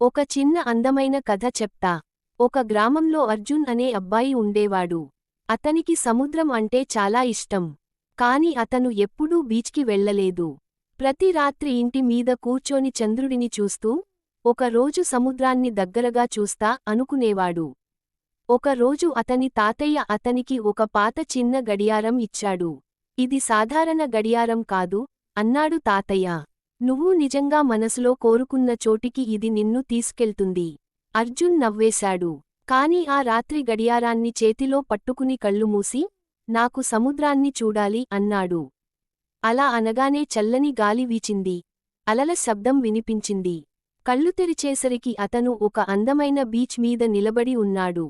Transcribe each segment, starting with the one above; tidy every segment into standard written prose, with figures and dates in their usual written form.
ఒక చిన్న అందమైన కథ చెప్తా. ఒక గ్రామంలో అర్జున్ అనే అబ్బాయి ఉండేవాడు. అతనికి సముద్రం అంటే చాలా ఇష్టం. కాని అతను ఎప్పుడూ బీచ్కి వెళ్ళలేదు. ప్రతి రాత్రి ఇంటి మీద కూర్చొని చంద్రుడిని చూస్తూ, ఒక రోజు సముద్రాన్ని దగ్గరగా చూస్తా అనుకునేవాడు. ఒక రోజు అతని తాతయ్య అతనికి ఒక పాత చిన్న గడియారం ఇచ్చాడు. ఇది సాధారణ గడియారం కాదు, అన్నాడు తాతయ్య. నువ్వు నిజంగా మనసులో కోరుకున్న చోటికి ఇది నిన్ను తీసుకెళ్తుంది. అర్జున్ నవ్వేశాడు. కాని ఆ రాత్రి గడియారాన్ని చేతిలో పట్టుకుని కళ్ళు మూసి, నాకు సముద్రాన్ని చూడాలి అన్నాడు. అలా అనగానే చల్లని గాలి వీచింది. అలల శబ్దం వినిపించింది. కళ్ళు తెరిచేసరికి అతను ఒక అందమైన బీచ్ మీద నిలబడి ఉన్నాడు.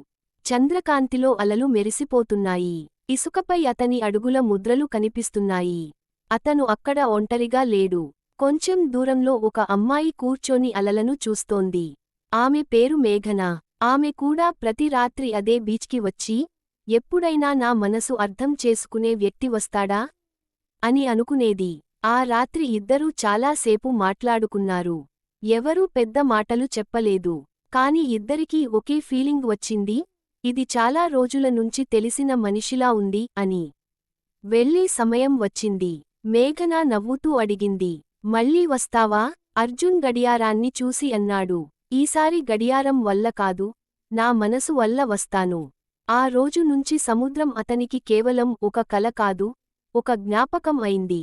చంద్రకాంతిలో అలలు మెరిసిపోతున్నాయి. ఇసుకపై అతని అడుగుల ముద్రలు కనిపిస్తున్నాయి. అతను అక్కడ ఒంటరిగా లేడు. కొంచెం దూరంలో ఒక అమ్మాయి కూర్చొని అలలను చూస్తోంది. ఆమె పేరు మేఘన. ఆమె కూడా ప్రతి రాత్రి అదే బీచ్కి వచ్చి, ఎప్పుడైనా నా మనసు అర్థం చేసుకునే వ్యక్తి వస్తాడా అని అనుకునేది. ఆ రాత్రి ఇద్దరూ చాలా సేపు మాట్లాడుకున్నారు. ఎవరూ పెద్ద మాటలు చెప్పలేదు. కాని ఇద్దరికీ ఒకే ఫీలింగ్ వచ్చింది, ఇది చాలా రోజుల నుంచి తెలిసిన మనిషిలా ఉంది అని. వెళ్ళే సమయం వచ్చింది. మేఘన నవ్వుతూ అడిగింది, మళ్ళీ వస్తావా? అర్జున్ గడియారాన్ని చూసి అన్నాడు. ఈసారి గడియారం వల్ల కాదు, నా మనసు వల్ల వస్తాను. ఆ రోజు నుంచి సముద్రం అతనికి కేవలం ఒక కల కాదు, ఒక జ్ఞాపకం అయింది.